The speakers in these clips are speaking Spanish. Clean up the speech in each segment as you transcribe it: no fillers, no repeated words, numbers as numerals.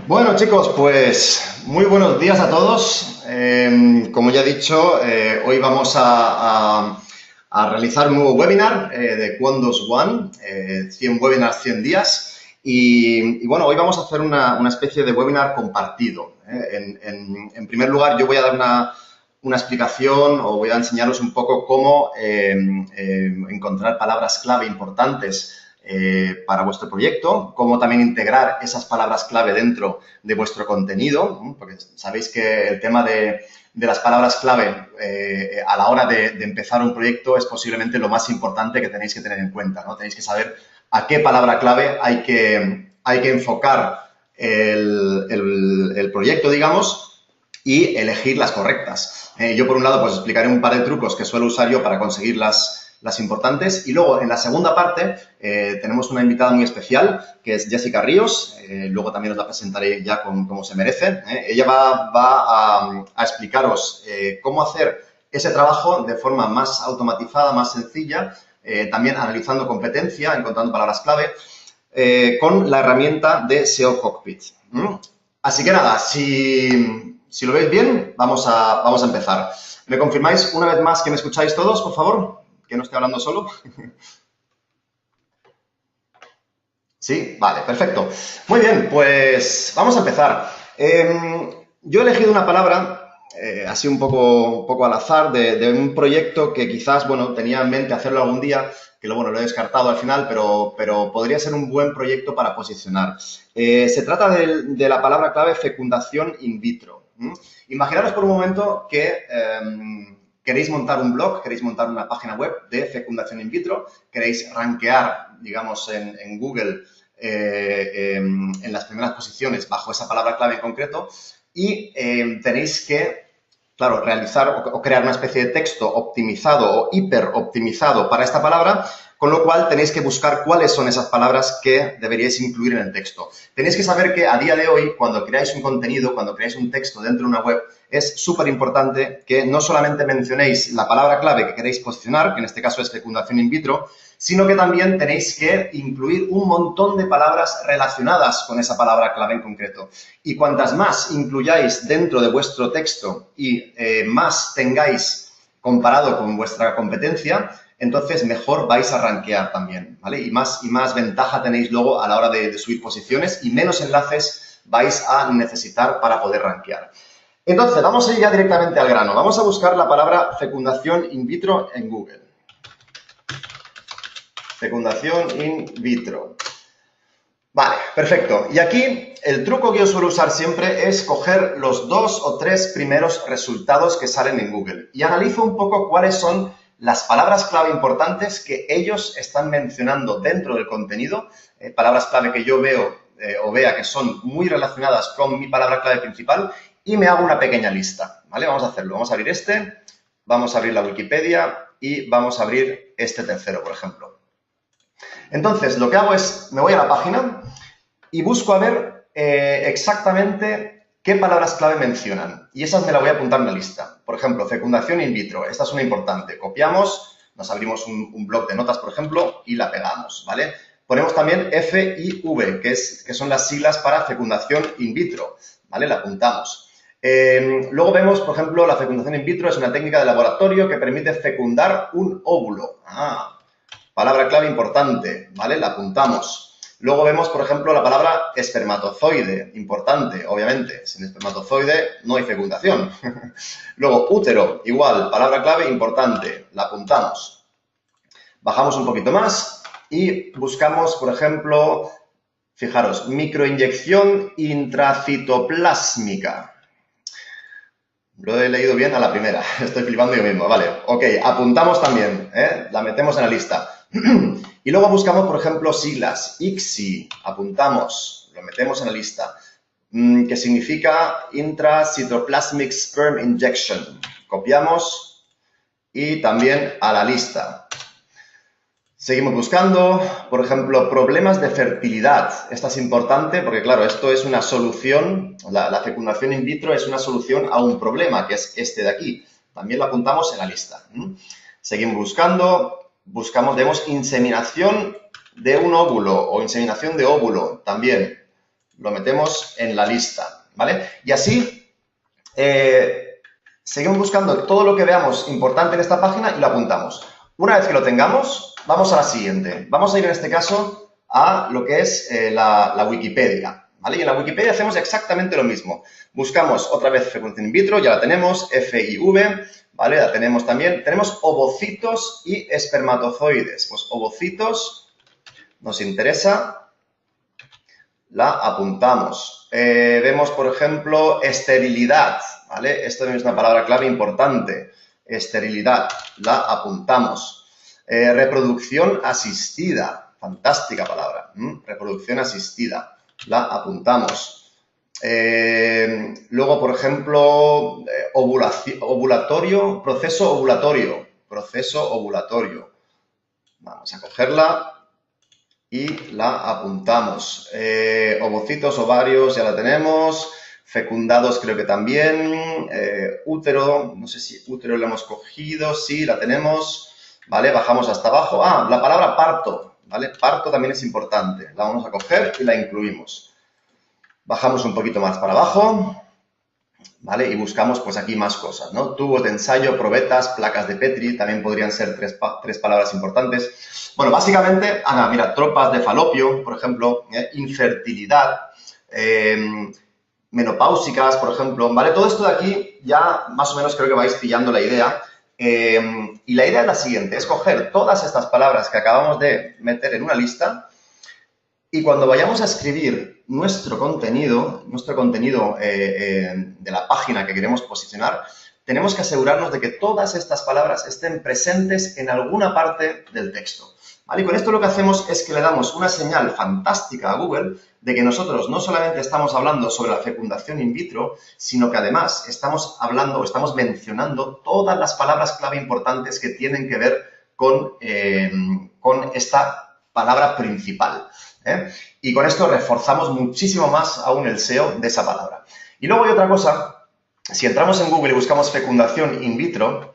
Bueno, chicos, pues muy buenos días a todos. Como ya he dicho, hoy vamos a realizar un nuevo webinar de Quandos One, 100 webinars, 100 días. Y bueno, hoy vamos a hacer una especie de webinar compartido. En primer lugar, yo voy a dar una explicación o voy a enseñaros un poco cómo encontrar palabras clave importantes para vuestro proyecto, cómo también integrar esas palabras clave dentro de vuestro contenido, ¿no? Porque sabéis que el tema de las palabras clave a la hora de empezar un proyecto es posiblemente lo más importante que tenéis que tener en cuenta, ¿no? Tenéis que saber a qué palabra clave hay que enfocar el proyecto, digamos, y elegir las correctas. Yo, por un lado, pues explicaré un par de trucos que suelo usar yo para conseguir las importantes. Y luego, en la segunda parte, tenemos una invitada muy especial, que es Jessica Ríos. Luego también os la presentaré ya como se merece. Ella va a explicaros cómo hacer ese trabajo de forma más automatizada, más sencilla, también analizando competencia, encontrando palabras clave, con la herramienta de SEO Cockpit. Así que nada, si lo veis bien, vamos a empezar. ¿Me confirmáis una vez más que me escucháis todos, por favor? Que no estoy hablando solo. Sí, vale, perfecto. Muy bien, pues vamos a empezar. Yo he elegido una palabra, así un poco al azar, de un proyecto que quizás, bueno, tenía en mente hacerlo algún día, que lo he descartado al final, pero podría ser un buen proyecto para posicionar. Se trata de la palabra clave fecundación in vitro. Imaginaros por un momento que queréis montar un blog, queréis montar una página web de fecundación in vitro, queréis rankear, digamos, en Google en las primeras posiciones bajo esa palabra clave en concreto y tenéis que, claro, realizar o crear una especie de texto optimizado o hiper optimizado para esta palabra, con lo cual tenéis que buscar cuáles son esas palabras que deberíais incluir en el texto. Tenéis que saber que a día de hoy, cuando creáis un contenido, cuando creáis un texto dentro de una web, es súper importante que no solamente mencionéis la palabra clave que queréis posicionar, que en este caso es fecundación in vitro, sino que también tenéis que incluir un montón de palabras relacionadas con esa palabra clave en concreto. Y cuantas más incluyáis dentro de vuestro texto y más tengáis comparado con vuestra competencia, entonces mejor vais a rankear también, ¿vale? Y más ventaja tenéis luego a la hora de subir posiciones y menos enlaces vais a necesitar para poder rankear. Entonces, vamos a ir ya directamente al grano. Vamos a buscar la palabra fecundación in vitro en Google. Fecundación in vitro. Vale, perfecto. Y aquí el truco que yo suelo usar siempre es coger los 2 o 3 primeros resultados que salen en Google y analizo un poco cuáles son las palabras clave importantes que ellos están mencionando dentro del contenido, palabras clave que yo veo o vea que son muy relacionadas con mi palabra clave principal y me hago una pequeña lista, ¿vale? Vamos a hacerlo. Vamos a abrir vamos a abrir la Wikipedia y vamos a abrir este tercero, por ejemplo. Entonces, lo que hago es, me voy a la página y busco a ver exactamente qué palabras clave mencionan. Y esas me las voy a apuntar en la lista. Por ejemplo, fecundación in vitro. Esta es una importante. Copiamos, nos abrimos un bloc de notas, por ejemplo, y la pegamos, ¿vale? Ponemos también FIV, que son las siglas para fecundación in vitro, ¿vale? La apuntamos. Luego vemos, por ejemplo, la fecundación in vitro es una técnica de laboratorio que permite fecundar un óvulo. Palabra clave importante, ¿vale? La apuntamos. Luego vemos, por ejemplo, la palabra espermatozoide, importante, obviamente. Sin espermatozoide no hay fecundación. Luego, útero, igual, palabra clave importante, la apuntamos. Bajamos un poquito más y buscamos, por ejemplo, fijaros, microinyección intracitoplásmica. Lo he leído bien a la primera, estoy flipando yo mismo, vale. Ok, apuntamos también, la metemos en la lista. Y luego buscamos, por ejemplo, siglas. ICSI, apuntamos, lo metemos en la lista. Que significa Intracytoplasmic Sperm Injection. Copiamos y también a la lista. Seguimos buscando, por ejemplo, problemas de fertilidad. Esta es importante porque, claro, esto es una solución, la fecundación in vitro es una solución a un problema, que es este de aquí. También lo apuntamos en la lista. Seguimos buscando. Vemos inseminación de un óvulo o inseminación de óvulo también. lo metemos en la lista, ¿vale? Y así seguimos buscando todo lo que veamos importante en esta página y lo apuntamos. Una vez que lo tengamos, vamos a la siguiente. Vamos a ir en este caso a lo que es la Wikipedia, ¿vale? Y en la Wikipedia hacemos exactamente lo mismo. Buscamos otra vez fecundación in vitro, ya la tenemos, FIV, ¿vale? La tenemos también. Tenemos ovocitos y espermatozoides. Pues ovocitos nos interesa, la apuntamos. Vemos, por ejemplo, esterilidad, ¿vale? Esto es una palabra clave importante. Esterilidad, la apuntamos. Reproducción asistida, fantástica palabra. Reproducción asistida, la apuntamos. Luego, por ejemplo, ovulatorio, proceso ovulatorio. Vamos a cogerla y la apuntamos. Ovocitos, ovarios, ya la tenemos. Fecundados creo que también. Útero, no sé si útero lo hemos cogido. Sí, la tenemos. ¿Vale? Bajamos hasta abajo. Ah, la palabra parto, ¿vale? Parto también es importante. La vamos a coger y la incluimos. Bajamos un poquito más para abajo, ¿vale? Y buscamos, pues, aquí más cosas, ¿no? Tubos de ensayo, probetas, placas de Petri, también podrían ser tres palabras importantes. Bueno, básicamente, mira, tropas de falopio, por ejemplo, infertilidad, menopáusicas, por ejemplo, ¿vale? Todo esto de aquí ya más o menos creo que vais pillando la idea. Y la idea es la siguiente, es coger todas estas palabras que acabamos de meter en una lista y cuando vayamos a escribir nuestro contenido de la página que queremos posicionar, tenemos que asegurarnos de que todas estas palabras estén presentes en alguna parte del texto, ¿vale? Y con esto lo que hacemos es que le damos una señal fantástica a Google de que nosotros no solamente estamos hablando sobre la fecundación in vitro, sino que además estamos hablando o estamos mencionando todas las palabras clave importantes que tienen que ver con esta palabra principal. Y con esto reforzamos muchísimo más aún el SEO de esa palabra. Y luego hay otra cosa, si entramos en Google y buscamos fecundación in vitro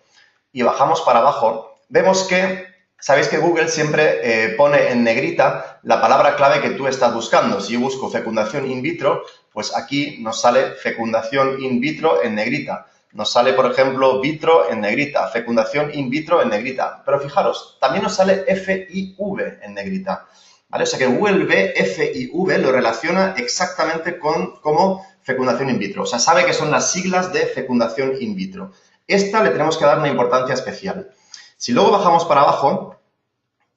y bajamos para abajo, vemos que, sabéis que Google siempre pone en negrita la palabra clave que tú estás buscando. Si yo busco fecundación in vitro, pues aquí nos sale fecundación in vitro en negrita. Nos sale, por ejemplo, vitro en negrita, fecundación in vitro en negrita. Pero fijaros, también nos sale FIV en negrita. ¿Vale? O sea que Google ve FIV, lo relaciona exactamente como fecundación in vitro. O sea, sabe que son las siglas de fecundación in vitro. Esta le tenemos que dar una importancia especial. Si luego bajamos para abajo,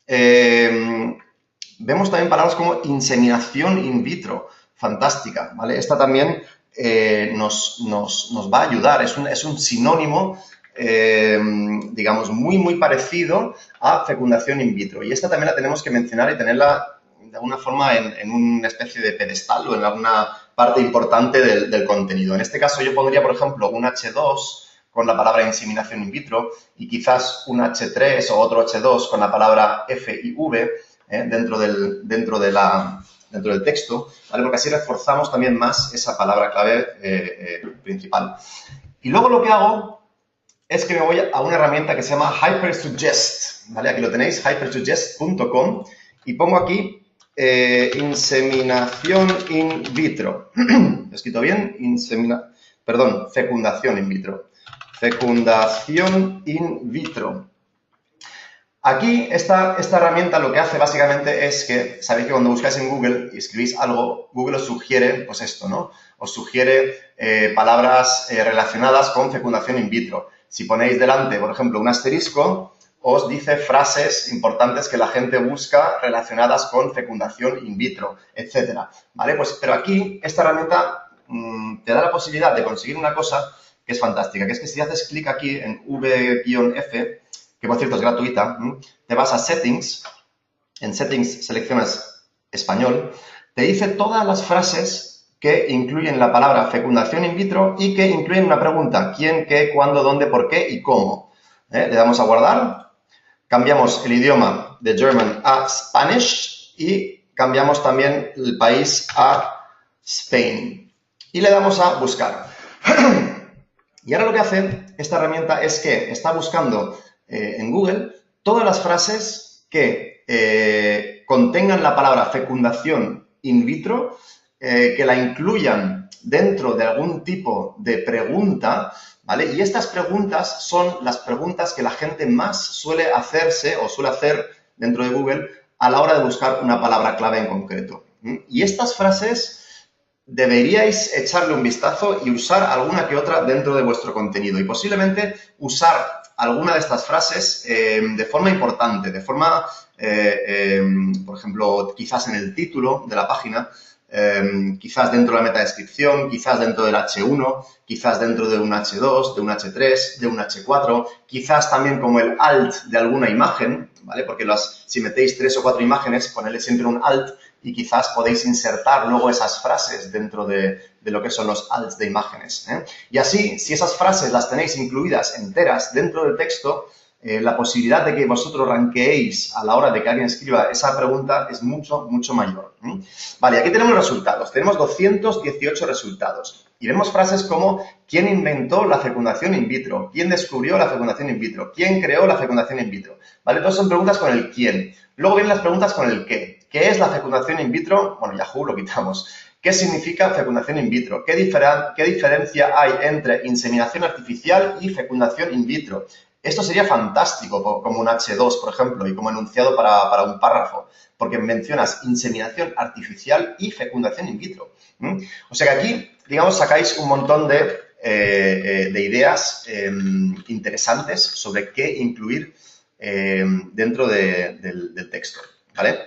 vemos también palabras como inseminación in vitro. Fantástica, ¿vale? Esta también nos va a ayudar. Es un sinónimo digamos, muy parecido a fecundación in vitro. Y esta también la tenemos que mencionar y tenerla de alguna forma en una especie de pedestal o en alguna parte importante del contenido. En este caso yo pondría, por ejemplo, un H2 con la palabra inseminación in vitro y quizás un H3 o otro H2 con la palabra FIV dentro del texto, ¿vale? Porque así reforzamos también más esa palabra clave principal. Y luego lo que hago es que me voy a una herramienta que se llama Hypersuggest, ¿vale? Aquí lo tenéis, hypersuggest.com, y pongo aquí inseminación in vitro. ¿Lo he escrito bien? Fecundación in vitro. Fecundación in vitro. Aquí, esta herramienta lo que hace básicamente es que, sabéis que cuando buscáis en Google y escribís algo, Google os sugiere, pues esto, ¿no? Os sugiere palabras relacionadas con fecundación in vitro. Si ponéis delante, por ejemplo, un asterisco, os dice frases importantes que la gente busca relacionadas con fecundación in vitro, etcétera, ¿vale? Pues, pero aquí, esta herramienta te da la posibilidad de conseguir una cosa que es fantástica, que es que si haces clic aquí en V-F, que por cierto es gratuita, te vas a Settings, en Settings seleccionas Español, te dice todas las frases que incluyen la palabra fecundación in vitro y que incluyen una pregunta, quién, qué, cuándo, dónde, por qué y cómo. Le damos a guardar, cambiamos el idioma de German a Spanish y cambiamos también el país a Spain. Y le damos a buscar. Y ahora lo que hace esta herramienta es que está buscando en Google todas las frases que contengan la palabra fecundación in vitro que la incluyan dentro de algún tipo de pregunta, ¿vale? Y estas preguntas son las preguntas que la gente más suele hacerse o suele hacer dentro de Google a la hora de buscar una palabra clave en concreto. Y estas frases deberíais echarle un vistazo y usar alguna que otra dentro de vuestro contenido y posiblemente usar alguna de estas frases de forma importante, de forma, por ejemplo, quizás en el título de la página, quizás dentro de la metadescripción, quizás dentro del H1, quizás dentro de un H2, de un H3, de un H4, quizás también como el alt de alguna imagen, ¿vale? Porque si metéis 3 o 4 imágenes, ponedle siempre un alt y quizás podéis insertar luego esas frases dentro de lo que son los alts de imágenes, ¿eh? Y así, si esas frases las tenéis incluidas enteras dentro del texto, la posibilidad de que vosotros ranqueéis a la hora de que alguien escriba esa pregunta es mucho, mucho mayor. Vale, aquí tenemos resultados. Tenemos 218 resultados. Y vemos frases como ¿quién inventó la fecundación in vitro? ¿Quién descubrió la fecundación in vitro? ¿Quién creó la fecundación in vitro? ¿Vale? Entonces son preguntas con el quién. Luego vienen las preguntas con el qué. ¿Qué es la fecundación in vitro? Bueno, Yahoo lo quitamos. ¿Qué significa fecundación in vitro? ¿Qué diferencia hay entre inseminación artificial y fecundación in vitro? Esto sería fantástico como un H2, por ejemplo, y como enunciado para un párrafo, porque mencionas inseminación artificial y fecundación in vitro. O sea que aquí, digamos, sacáis un montón de ideas interesantes sobre qué incluir dentro del texto, ¿vale?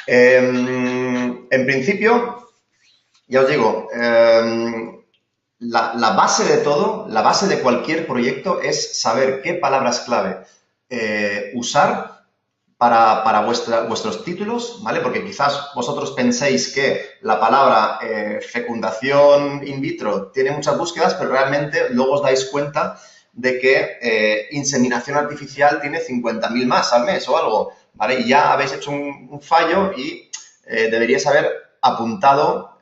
En principio, ya os digo, la base de todo, la base de cualquier proyecto es saber qué palabras clave usar para vuestros títulos, ¿vale? Porque quizás vosotros penséis que la palabra fecundación in vitro tiene muchas búsquedas, pero realmente luego os dais cuenta de que inseminación artificial tiene 50.000 más al mes o algo, ¿vale? Y ya habéis hecho un fallo y deberíais haber apuntado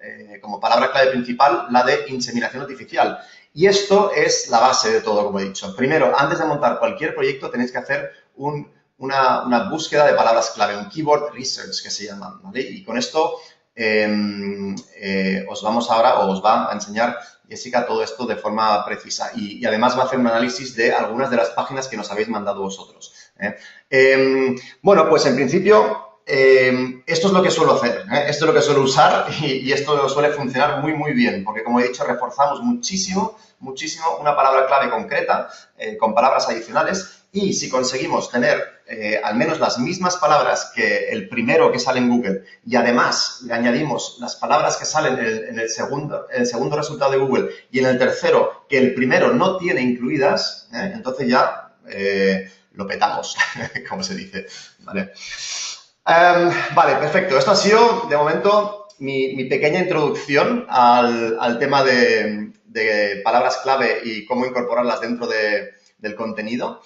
como palabra clave principal la de inseminación artificial. Y esto es la base de todo, como he dicho. Primero, antes de montar cualquier proyecto, tenéis que hacer una búsqueda de palabras clave, un keyword research que se llama, ¿vale? Y con esto os va a enseñar Jessica todo esto de forma precisa y además va a hacer un análisis de algunas de las páginas que nos habéis mandado vosotros. Bueno, pues en principio esto es lo que suelo hacer, esto es lo que suelo usar y esto suele funcionar muy, muy bien, porque como he dicho, reforzamos muchísimo, muchísimo una palabra clave concreta con palabras adicionales y si conseguimos tener al menos las mismas palabras que el primero que sale en Google y además le añadimos las palabras que salen en el segundo resultado de Google y en el tercero que el primero no tiene incluidas, entonces ya lo petamos, como se dice, ¿vale? Vale, perfecto. Esto ha sido, de momento, mi pequeña introducción al tema de palabras clave y cómo incorporarlas dentro del contenido.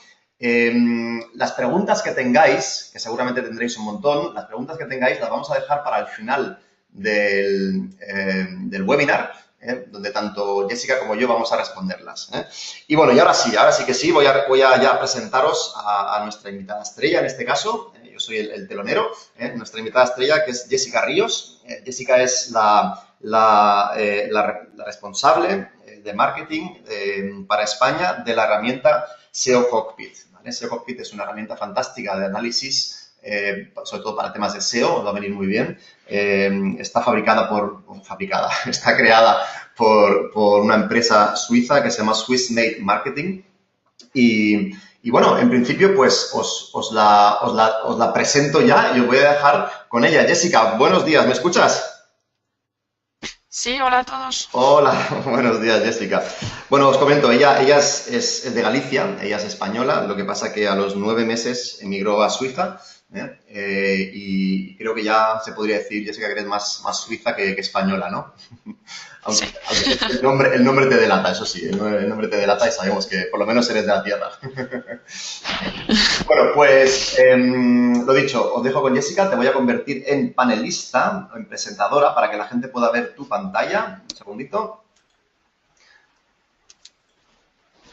Las preguntas que tengáis, que seguramente tendréis un montón, las preguntas que tengáis las vamos a dejar para el final del webinar, donde tanto Jessica como yo vamos a responderlas. Y bueno, y ahora sí que sí, voy a ya presentaros a nuestra invitada estrella en este caso. Yo soy el telonero, nuestra invitada estrella que es Jessica Ríos. Jessica es la responsable de marketing para España de la herramienta SEO Cockpit, ¿vale? SEO Cockpit es una herramienta fantástica de análisis, sobre todo para temas de SEO, os va a venir muy bien. Está está creada por una empresa suiza que se llama Swiss Made Marketing y bueno, en principio pues os la presento ya y os voy a dejar con ella. Jessica, buenos días, ¿me escuchas? Sí, hola a todos. Hola, buenos días, Jessica. Bueno, os comento, ella es de Galicia, ella es española, lo que pasa que a los 9 meses emigró a Suiza, y creo que ya se podría decir, Jessica, que eres más suiza que española, ¿no? Sí. Aunque el nombre te delata, eso sí, el nombre te delata y sabemos que por lo menos eres de la tierra. Bueno, pues lo dicho, os dejo con Jessica, te voy a convertir en panelista, en presentadora, para que la gente pueda ver tu pantalla. Un segundito.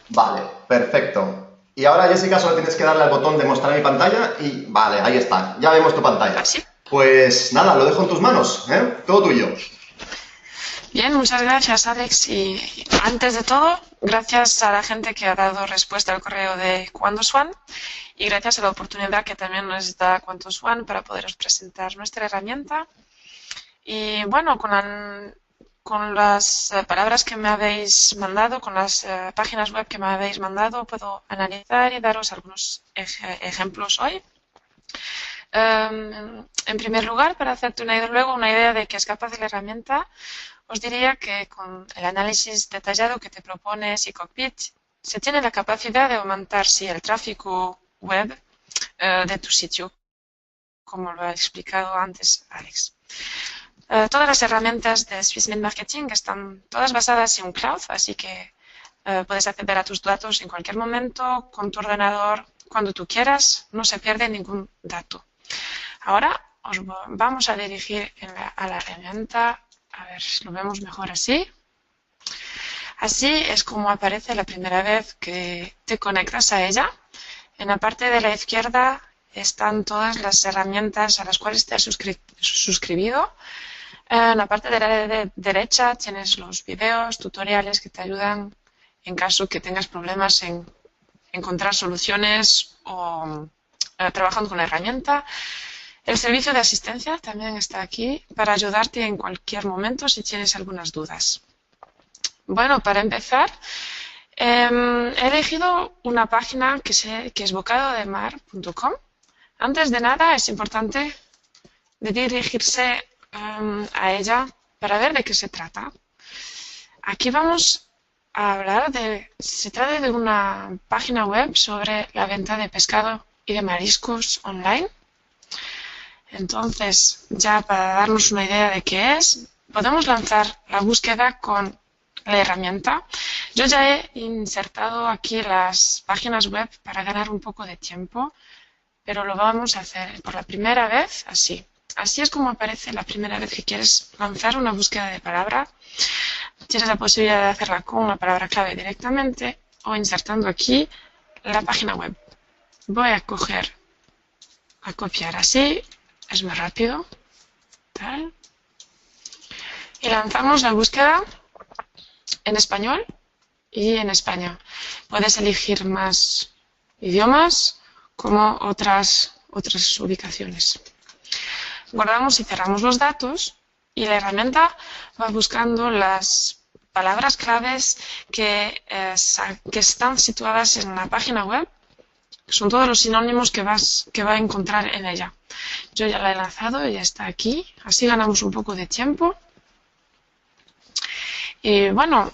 Vale, perfecto. Y ahora, Jessica, solo tienes que darle al botón de mostrar mi pantalla y vale, ahí está, ya vemos tu pantalla. ¿Así? Pues nada, lo dejo en tus manos, todo tuyo. Bien, muchas gracias, Alex. Y antes de todo, gracias a la gente que ha dado respuesta al correo de QuantosOne y gracias a la oportunidad que también nos da QuantosOne para poderos presentar nuestra herramienta. Y bueno, con las palabras que me habéis mandado, con las páginas web que me habéis mandado, puedo analizar y daros algunos ejemplos hoy. En primer lugar, para hacerte luego una idea de qué es capaz de la herramienta, os diría que con el análisis detallado que te propone SeaCockpit, se tiene la capacidad de aumentar el tráfico web de tu sitio, como lo ha explicado antes Alex. Todas las herramientas de SwissMint Marketing están todas basadas en un cloud, así que puedes acceder a tus datos en cualquier momento, con tu ordenador, cuando tú quieras, no se pierde ningún dato. Ahora os vamos a dirigir a la herramienta, a ver si lo vemos mejor así. Así es como aparece la primera vez que te conectas a ella. En la parte de la izquierda están todas las herramientas a las cuales te has suscribido. En la parte de la derecha tienes los videos, tutoriales que te ayudan en caso que tengas problemas en encontrar soluciones o trabajando con la herramienta. El servicio de asistencia también está aquí para ayudarte en cualquier momento si tienes algunas dudas. Bueno, para empezar, he elegido una página que es bocadodemar.com. Antes de nada, es importante dirigirse a ella para ver de qué se trata. Aquí vamos a hablar se trata de una página web sobre la venta de pescado y de mariscos online. Entonces, ya para darnos una idea de qué es, podemos lanzar la búsqueda con la herramienta. Yo ya he insertado aquí las páginas web para ganar un poco de tiempo, pero lo vamos a hacer por la primera vez así. Así es como aparece la primera vez que quieres lanzar una búsqueda de palabra. Tienes la posibilidad de hacerla con una palabra clave directamente o insertando aquí la página web. Voy a copiar así, es más rápido. Tal. Y lanzamos la búsqueda en español y en España. Puedes elegir más idiomas como otras ubicaciones. Guardamos y cerramos los datos y la herramienta va buscando las palabras claves que están situadas en la página web. Son todos los sinónimos que va a encontrar en ella. Yo ya la he lanzado, ya está aquí. Así ganamos un poco de tiempo. Y bueno,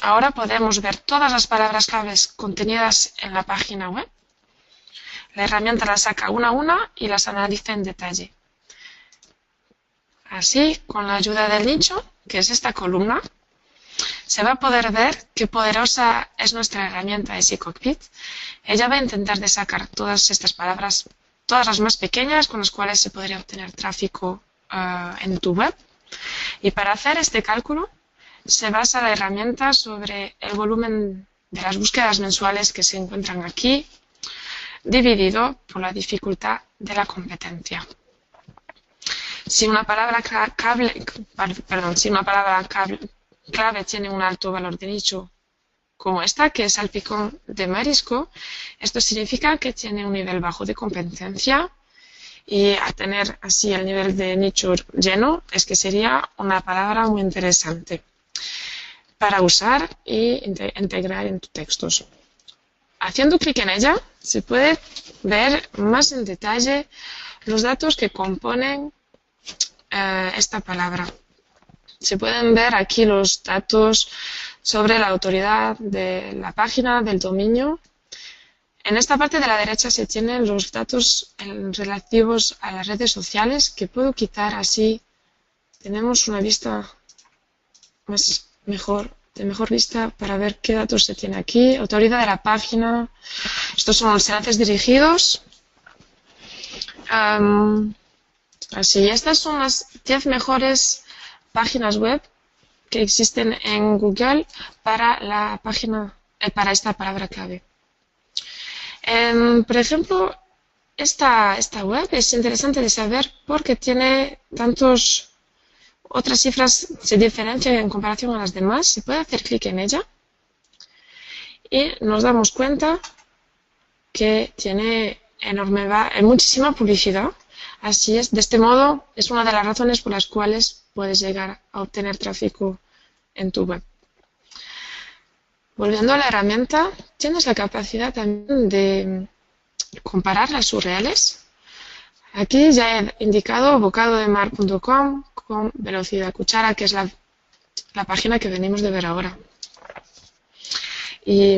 ahora podemos ver todas las palabras claves contenidas en la página web. La herramienta las saca una a una y las analiza en detalle. Así, con la ayuda del nicho, que es esta columna, se va a poder ver qué poderosa es nuestra herramienta de SeaCockpit. Ella va a intentar de sacar todas estas palabras, todas las más pequeñas con las cuales se podría obtener tráfico en tu web. Y para hacer este cálculo, se basa la herramienta sobre el volumen de las búsquedas mensuales que se encuentran aquí, dividido por la dificultad de la competencia. Si una palabra clave tiene un alto valor de nicho como esta, que es salpicón de marisco, esto significa que tiene un nivel bajo de competencia y a tener así el nivel de nicho lleno es que sería una palabra muy interesante para usar e integrar en tus textos. Haciendo clic en ella se puede ver más en detalle los datos que componen esta palabra. Se pueden ver aquí los datos sobre la autoridad de la página, del dominio. En esta parte de la derecha se tienen los datos relativos a las redes sociales que puedo quitar así. Tenemos una vista de mejor vista para ver qué datos se tiene aquí. Autoridad de la página. Estos son los enlaces dirigidos. Así, estas son las 10 mejores páginas web que existen en Google para para esta palabra clave. Por ejemplo, esta web es interesante de saber porque tiene tantos otras cifras se diferencian en comparación a las demás, se puede hacer clic en ella y nos damos cuenta que tiene muchísima publicidad. Así es, de este modo es una de las razones por las cuales puedes llegar a obtener tráfico en tu web. Volviendo a la herramienta, tienes la capacidad también de comparar las URLs. Aquí ya he indicado bocadodemar.com con velocidad cuchara, que es la página que venimos de ver ahora. Y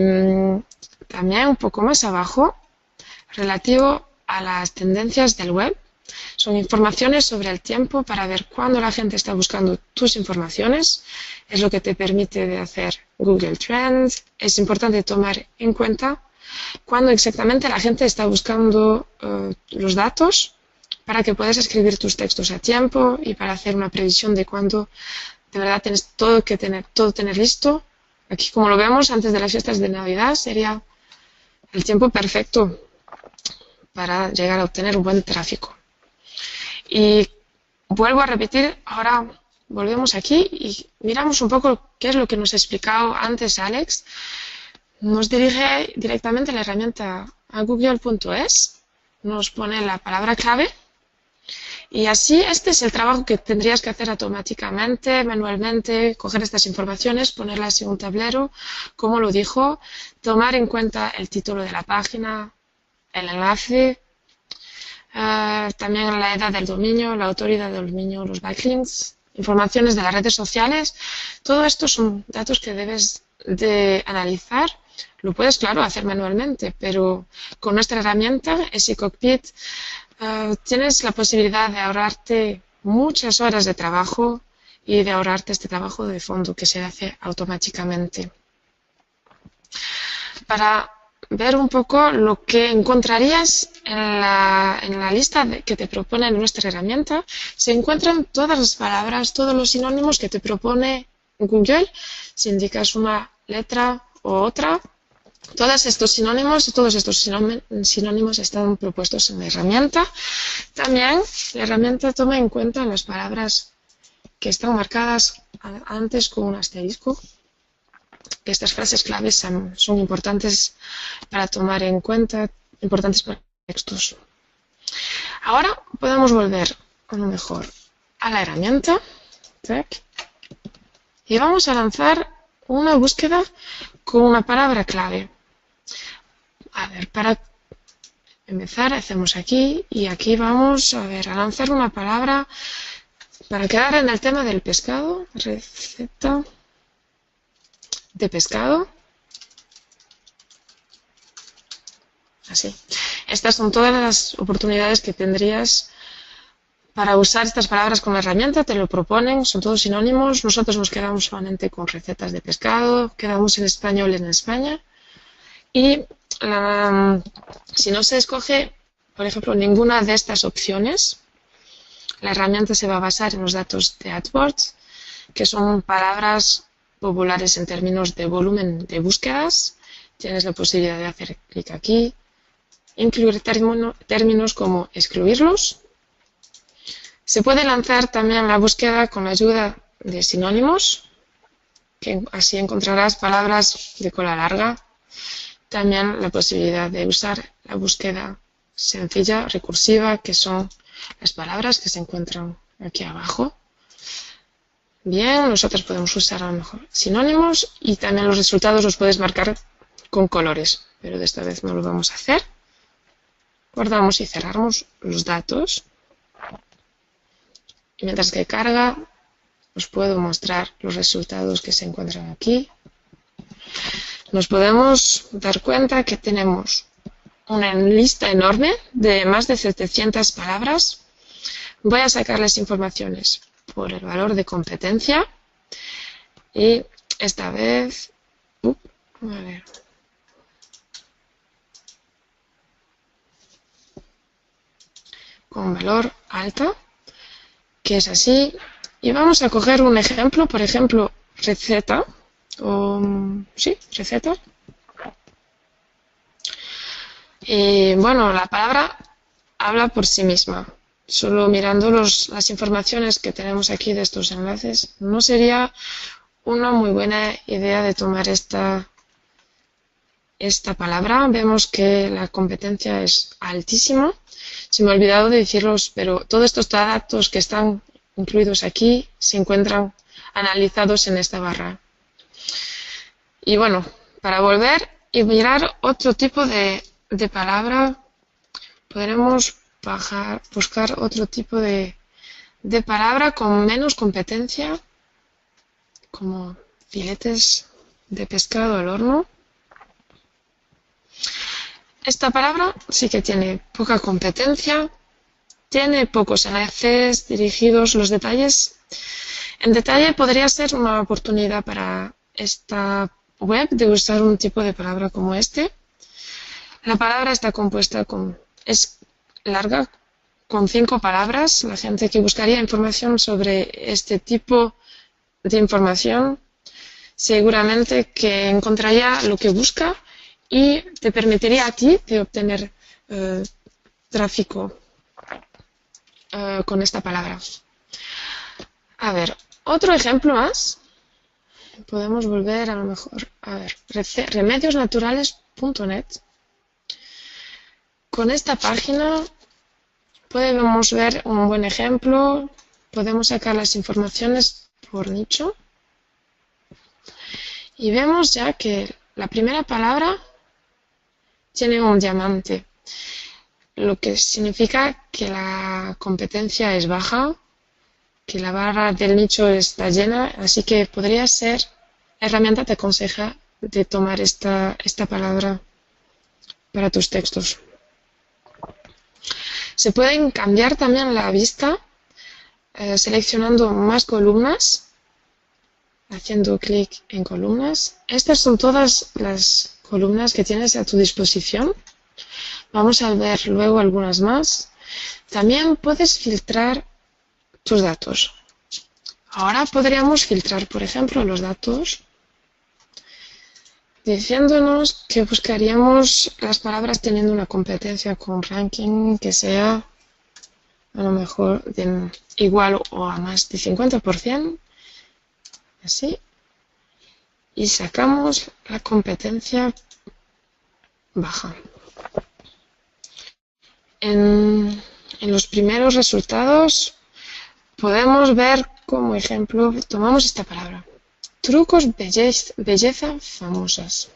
también un poco más abajo, relativo a las tendencias del web, son informaciones sobre el tiempo para ver cuándo la gente está buscando tus informaciones. Es lo que te permite de hacer Google Trends. Es importante tomar en cuenta cuándo exactamente la gente está buscando los datos para que puedas escribir tus textos a tiempo y para hacer una previsión de cuándo de verdad tienes todo tener listo. Aquí, como lo vemos, antes de las fiestas de Navidad sería el tiempo perfecto para llegar a obtener un buen tráfico. Y vuelvo a repetir, ahora volvemos aquí y miramos un poco qué es lo que nos ha explicado antes Alex. Nos dirige directamente la herramienta a google.es, nos pone la palabra clave y así este es el trabajo que tendrías que hacer automáticamente, manualmente, coger estas informaciones, ponerlas en un tablero, como lo dijo, tomar en cuenta el título de la página, el enlace, también la edad del dominio, la autoridad del dominio, los backlinks, informaciones de las redes sociales. Todo esto son datos que debes de analizar. Lo puedes, claro, hacer manualmente, pero con nuestra herramienta, SECockpit, tienes la posibilidad de ahorrarte muchas horas de trabajo y de ahorrarte este trabajo de fondo que se hace automáticamente. Para ver un poco lo que encontrarías en la lista que te propone nuestra herramienta, se encuentran todas las palabras, todos los sinónimos que te propone Google. Si indicas una letra u otra, todos estos sinónimos están propuestos en la herramienta. También la herramienta toma en cuenta las palabras que están marcadas antes con un asterisco. Estas frases claves son importantes para tomar en cuenta, importantes para textos. Ahora podemos volver a lo mejor a la herramienta y vamos a lanzar una búsqueda con una palabra clave. A ver, para empezar hacemos aquí y aquí vamos a lanzar una palabra para quedar en el tema del pescado, receta de pescado. Así. Estas son todas las oportunidades que tendrías para usar estas palabras con la herramienta. Te lo proponen, son todos sinónimos. Nosotros nos quedamos solamente con recetas de pescado, quedamos en español en España. Y si no se escoge, por ejemplo, ninguna de estas opciones, la herramienta se va a basar en los datos de AdWords, que son palabras populares en términos de volumen de búsquedas. Tienes la posibilidad de hacer clic aquí, incluir términos como excluirlos. Se puede lanzar también la búsqueda con la ayuda de sinónimos, que así encontrarás palabras de cola larga. También la posibilidad de usar la búsqueda sencilla, recursiva, que son las palabras que se encuentran aquí abajo. Bien, nosotros podemos usar a lo mejor sinónimos y también los resultados los puedes marcar con colores, pero de esta vez no lo vamos a hacer. Guardamos y cerramos los datos. Y mientras que carga, os puedo mostrar los resultados que se encuentran aquí. Nos podemos dar cuenta que tenemos una lista enorme de más de 700 palabras. Voy a sacar las informaciones por el valor de competencia y esta vez con valor alto, que es así, y vamos a coger un ejemplo, por ejemplo, receta, receta. Y bueno, la palabra habla por sí misma. solo mirando las informaciones que tenemos aquí de estos enlaces, no sería una muy buena idea de tomar esta palabra. Vemos que la competencia es altísima. Se me ha olvidado de decirlos, pero todos estos datos que están incluidos aquí se encuentran analizados en esta barra. Y bueno, para volver y mirar otro tipo de palabra, podremos buscar otro tipo de palabra con menos competencia, como filetes de pescado al horno. Esta palabra sí que tiene poca competencia, tiene pocos enlaces dirigidos. Los detalles, en detalle podría ser una oportunidad para esta web de usar un tipo de palabra como este. La palabra está compuesta es larga, con 5 palabras. La gente que buscaría información sobre este tipo de información seguramente que encontraría lo que busca y te permitiría a ti de obtener tráfico con esta palabra. A ver, otro ejemplo más. Podemos volver a lo mejor a ver, remediosnaturales.net. Con esta página podemos ver un buen ejemplo. Podemos sacar las informaciones por nicho. Y vemos ya que la primera palabra tiene un diamante, lo que significa que la competencia es baja, que la barra del nicho está llena, así que podría ser, la herramienta te aconseja de tomar esta palabra para tus textos. Se pueden cambiar también la vista seleccionando más columnas, haciendo clic en columnas. Estas son todas las columnas que tienes a tu disposición. Vamos a ver luego algunas más. También puedes filtrar tus datos. Ahora podríamos filtrar, por ejemplo, los datos diciéndonos que buscaríamos las palabras teniendo una competencia con ranking que sea a lo mejor igual o a más de 50%. Así. Y sacamos la competencia baja. En los primeros resultados podemos ver como ejemplo, tomamos esta palabra, trucos belleza famosas.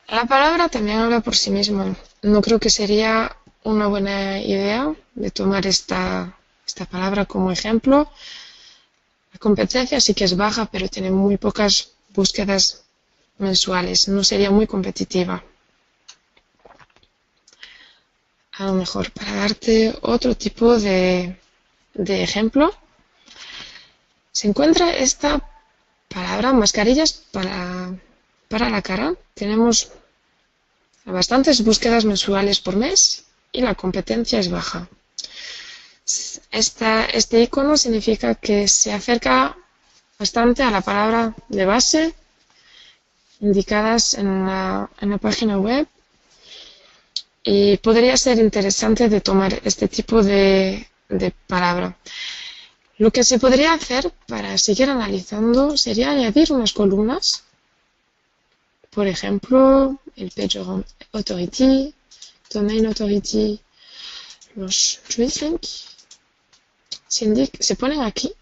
La palabra también habla por sí misma. No creo que sería una buena idea de tomar esta palabra como ejemplo. La competencia sí que es baja, pero tiene muy pocas búsquedas mensuales. No sería muy competitiva. A lo mejor, para darte otro tipo de ejemplo, se encuentra esta palabra, mascarillas para la cara. Tenemos bastantes búsquedas mensuales por mes y la competencia es baja. Este icono significa que se acerca bastante a la palabra de base indicadas en la página web. Y podría ser interesante de tomar este tipo de palabra. Lo que se podría hacer para seguir analizando sería añadir unas columnas. Por ejemplo, el Page Authority, Domain Authority, los Juice Link. Se ponen aquí.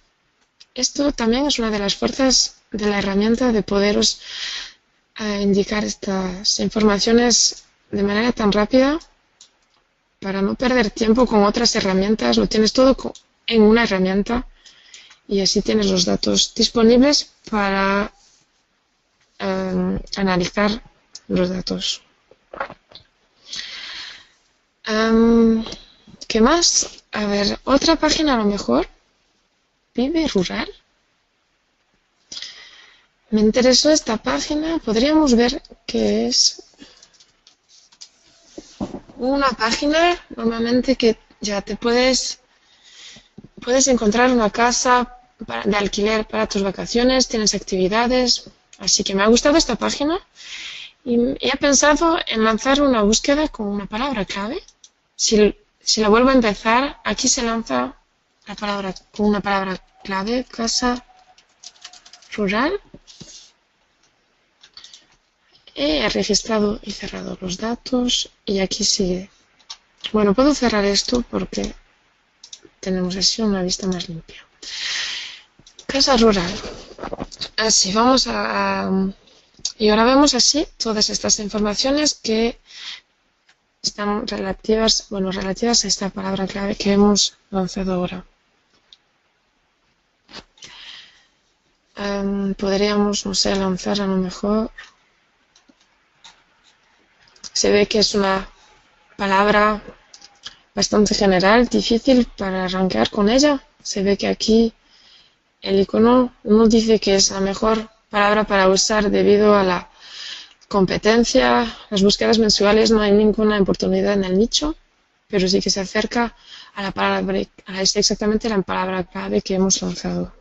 Esto también es una de las fuerzas de la herramienta de poderos indicar estas informaciones de manera tan rápida para no perder tiempo con otras herramientas. Lo tienes todo en una herramienta y así tienes los datos disponibles para analizar los datos. ¿Qué más? A ver, otra página a lo mejor. Vive Rural. Me interesó esta página. Podríamos ver que es una página normalmente que ya te puedes encontrar una casa de alquiler para tus vacaciones, tienes actividades, así que me ha gustado esta página y he pensado en lanzar una búsqueda con una palabra clave Si la vuelvo a empezar, aquí se lanza la palabra con una palabra clave, casa rural. He registrado y cerrado los datos y aquí sigue. Bueno, puedo cerrar esto porque tenemos así una vista más limpia. Casa rural. Así, vamos y ahora vemos así todas estas informaciones que están relativas a esta palabra clave que hemos lanzado ahora. Podríamos, no sé, lanzar a lo mejor. Se ve que es una palabra bastante general, difícil para arrancar con ella. Se ve que aquí el icono no dice que es la mejor palabra para usar debido a la competencia. Las búsquedas mensuales no hay ninguna oportunidad en el nicho, pero sí que se acerca a la palabra, es exactamente la palabra clave que hemos lanzado.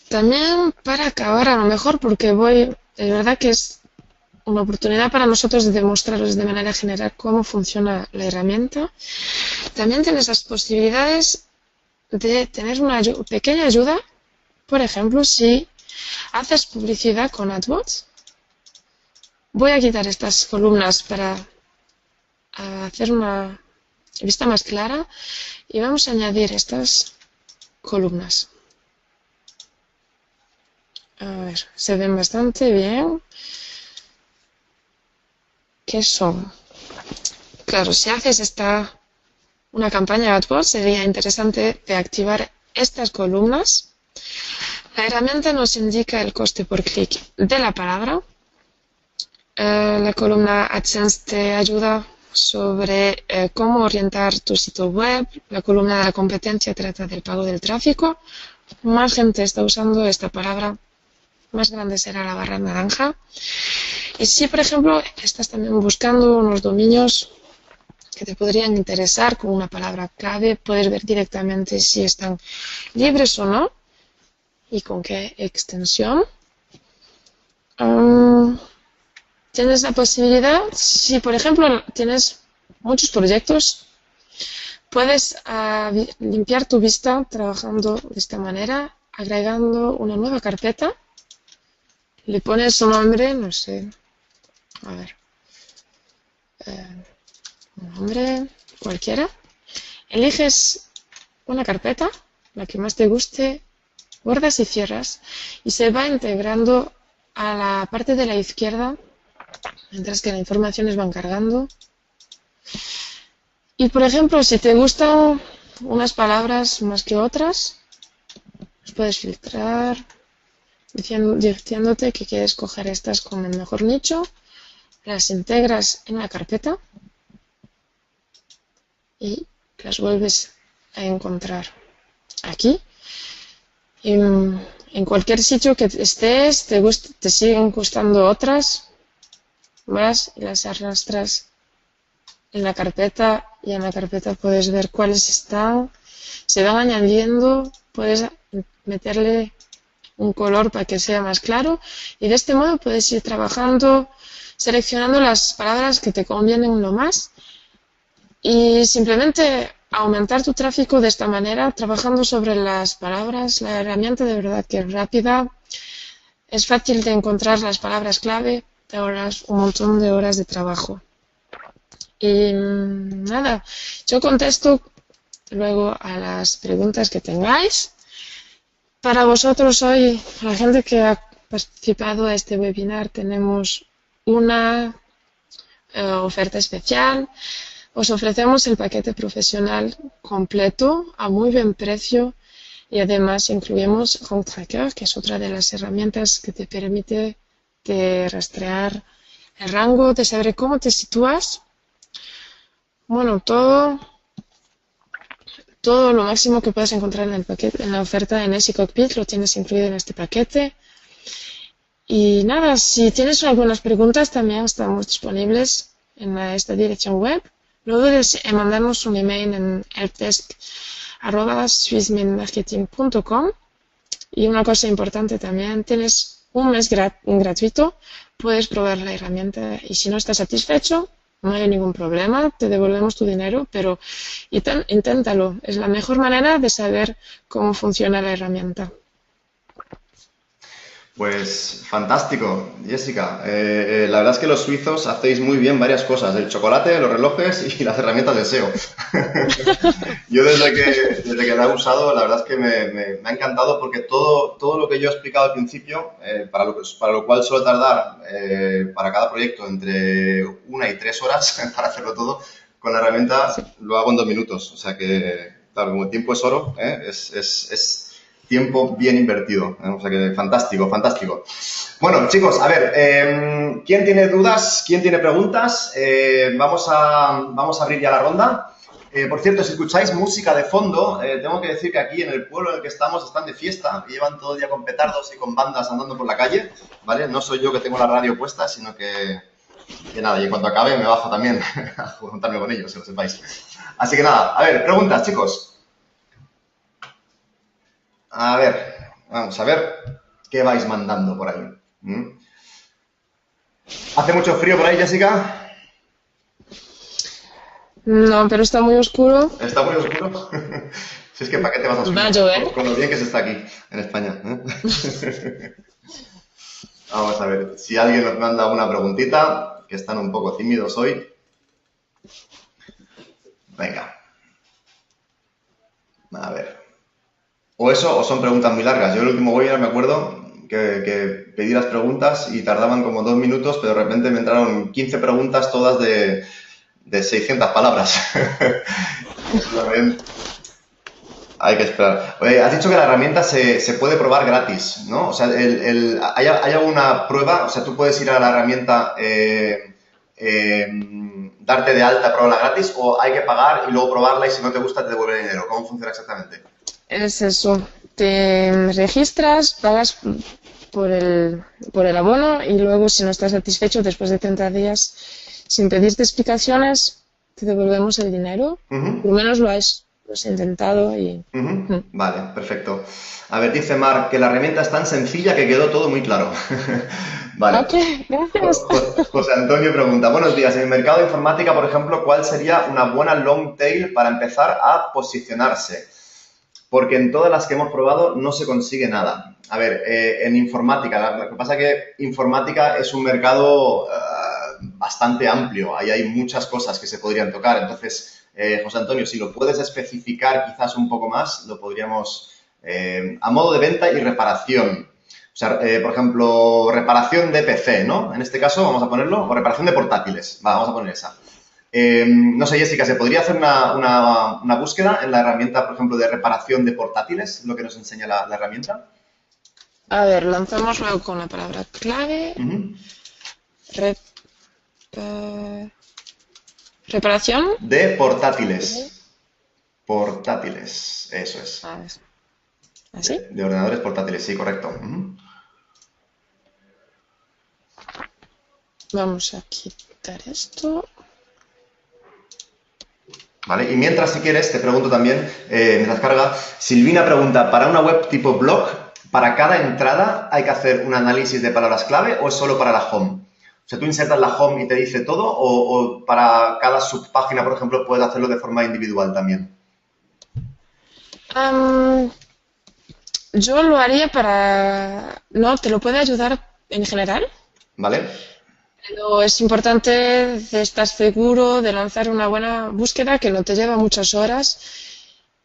También para acabar a lo mejor, porque de verdad que es una oportunidad para nosotros de demostraros de manera general cómo funciona la herramienta. También tienes las posibilidades de tener una pequeña ayuda. Por ejemplo, si haces publicidad con AdWords, voy a quitar estas columnas para hacer una vista más clara y vamos a añadir estas columnas. A ver, se ven bastante bien. ¿Qué son? Claro, si haces una campaña de AdWords, sería interesante de activar estas columnas. La herramienta nos indica el coste por clic de la palabra. La columna AdSense te ayuda sobre cómo orientar tu sitio web. La columna de la competencia trata del pago del tráfico. Más gente está usando esta palabra, más grande será la barra naranja. Y si, por ejemplo, estás también buscando unos dominios que te podrían interesar con una palabra clave, puedes ver directamente si están libres o no y con qué extensión. Tienes la posibilidad, si por ejemplo tienes muchos proyectos, puedes limpiar tu vista trabajando de esta manera, agregando una nueva carpeta. Le pones un nombre, no sé, a ver, un nombre cualquiera. Eliges una carpeta, la que más te guste, guardas y cierras, y se va integrando a la parte de la izquierda, mientras que las informaciones van cargando. Y por ejemplo, si te gustan unas palabras más que otras, las puedes filtrar, diciéndote que quieres coger estas con el mejor nicho, las integras en la carpeta y las vuelves a encontrar aquí. En cualquier sitio que estés, te siguen gustando otras más y las arrastras en la carpeta y en la carpeta puedes ver cuáles están, se van añadiendo, puedes meterle un color para que sea más claro y de este modo puedes ir trabajando, seleccionando las palabras que te convienen lo más y simplemente aumentar tu tráfico de esta manera, trabajando sobre las palabras. La herramienta de verdad que es rápida, es fácil de encontrar las palabras clave, te ahorras un montón de horas de trabajo. Y nada, yo contesto luego a las preguntas que tengáis. Para vosotros hoy, la gente que ha participado a este webinar, tenemos una oferta especial. Os ofrecemos el paquete profesional completo a muy buen precio y además incluimos Rank Tracker, que es otra de las herramientas que te permite de rastrear el rango, de saber cómo te sitúas. Bueno, todo lo máximo que puedes encontrar en el paquete, en la oferta en SE Cockpit, lo tienes incluido en este paquete. Y nada, si tienes algunas preguntas, también estamos disponibles en esta dirección web. No dudes en mandarnos un email en helpdesk@swissminmarketing.com. Y una cosa importante también, tienes un mes gratuito, puedes probar la herramienta y si no estás satisfecho, no hay ningún problema, te devolvemos tu dinero, pero inténtalo. Es la mejor manera de saber cómo funciona la herramienta. Pues fantástico, Jessica. La verdad es que los suizos hacéis muy bien varias cosas, el chocolate, los relojes y las herramientas de SEO. Yo desde que la he usado, la verdad es que me ha encantado porque todo lo que yo he explicado al principio, para lo cual suelo tardar para cada proyecto entre 1 y 3 horas para hacerlo todo, con la herramienta lo hago en 2 minutos. O sea que, claro, como el tiempo es oro, es tiempo bien invertido. O sea que fantástico, fantástico. Bueno, chicos, a ver, ¿quién tiene dudas? ¿Quién tiene preguntas? Vamos a abrir ya la ronda. Por cierto, si escucháis música de fondo, tengo que decir que aquí en el pueblo en el que estamos están de fiesta y llevan todo el día con petardos y con bandas andando por la calle, ¿vale? No soy yo que tengo la radio puesta, sino que nada, y en cuanto acabe me bajo también a juntarme con ellos, que lo sepáis. Así que nada, a ver, preguntas, chicos. A ver, vamos a ver qué vais mandando por ahí. ¿Hace mucho frío por ahí, Jessica? No, pero está muy oscuro. ¿Está muy oscuro? Si es que ¿para qué te vas a subir? Va a llover. Con lo bien que se está aquí, en España. Vamos a ver, si alguien nos manda una preguntita, que están un poco tímidos hoy. Venga. A ver. O eso, o son preguntas muy largas. Yo el último webinar me acuerdo que pedí las preguntas y tardaban como 2 minutos, pero de repente me entraron 15 preguntas, todas de 600 palabras. Hay que esperar. Oye, has dicho que la herramienta se puede probar gratis, ¿no? O sea, ¿hay alguna prueba? O sea, tú puedes ir a la herramienta, darte de alta, probarla gratis, o hay que pagar y luego probarla y si no te gusta te devuelve el dinero. ¿Cómo funciona exactamente? Es eso. Te registras, pagas por el abono y luego si no estás satisfecho después de 30 días, sin pedirte explicaciones, te devolvemos el dinero. Por lo menos lo has intentado y... Vale, perfecto. A ver, dice Marc que la herramienta es tan sencilla que quedó todo muy claro. Vale. Ok, gracias. José Antonio pregunta, buenos días, en el mercado de informática, por ejemplo, ¿cuál sería una buena long tail para empezar a posicionarse? Porque en todas las que hemos probado no se consigue nada. A ver, en informática, lo que pasa es que informática es un mercado bastante amplio, ahí hay muchas cosas que se podrían tocar, entonces, José Antonio, si lo puedes especificar quizás un poco más, lo podríamos, a modo de venta y reparación. O sea, por ejemplo, reparación de PC, ¿no? En este caso, vamos a ponerlo, o reparación de portátiles, vamos a poner esa. No sé, Jessica, ¿se podría hacer una búsqueda en la herramienta, por ejemplo, de reparación de portátiles, lo que nos enseña la herramienta? A ver, lanzamos luego con la palabra clave. Reparación. De portátiles. Portátiles, eso es. ¿Así? De ordenadores portátiles, sí, correcto. Vamos a quitar esto. Vale, y mientras, si quieres, te pregunto también, mientras carga, Silvina pregunta, ¿para una web tipo blog, para cada entrada hay que hacer un análisis de palabras clave o es solo para la home? O sea, tú insertas la home y te dice todo o para cada subpágina, por ejemplo, puedes hacerlo de forma individual también. Yo lo haría para... No, te lo puede ayudar en general. Vale. Pero es importante estar seguro de lanzar una buena búsqueda que no te lleva muchas horas.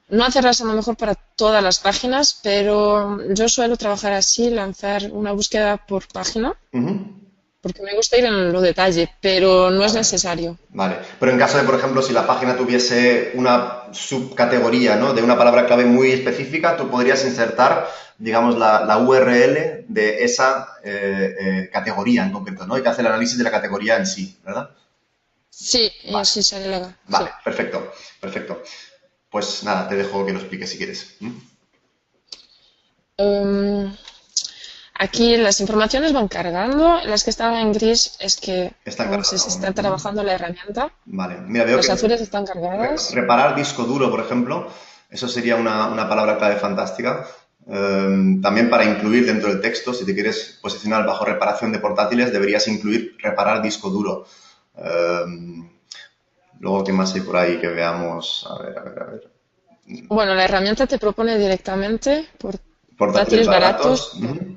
No hacerlas a lo mejor para todas las páginas, pero yo suelo trabajar así, lanzar una búsqueda por página, porque me gusta ir en lo detalle, pero no es necesario. Vale, pero en caso de, por ejemplo, si la página tuviese una subcategoría, ¿no?, de una palabra clave muy específica, tú podrías insertar, digamos, la URL de esa categoría en concreto, ¿no? Y te hace el análisis de la categoría en sí, ¿verdad? Sí, vale. sí sale legal. Vale, sí. Perfecto, perfecto. Pues nada, te dejo que lo expliques si quieres. Aquí las informaciones van cargando, las que están en gris es que no sé si está trabajando la herramienta. Vale, mira, veo Las que azules están cargadas. Reparar disco duro, por ejemplo, eso sería una palabra clave fantástica. También para incluir dentro del texto, si te quieres posicionar bajo reparación de portátiles, deberías incluir reparar disco duro. Luego, ¿qué más hay por ahí que veamos? A ver, a ver, a ver. Bueno, la herramienta te propone directamente Portátiles portátiles baratos. baratos.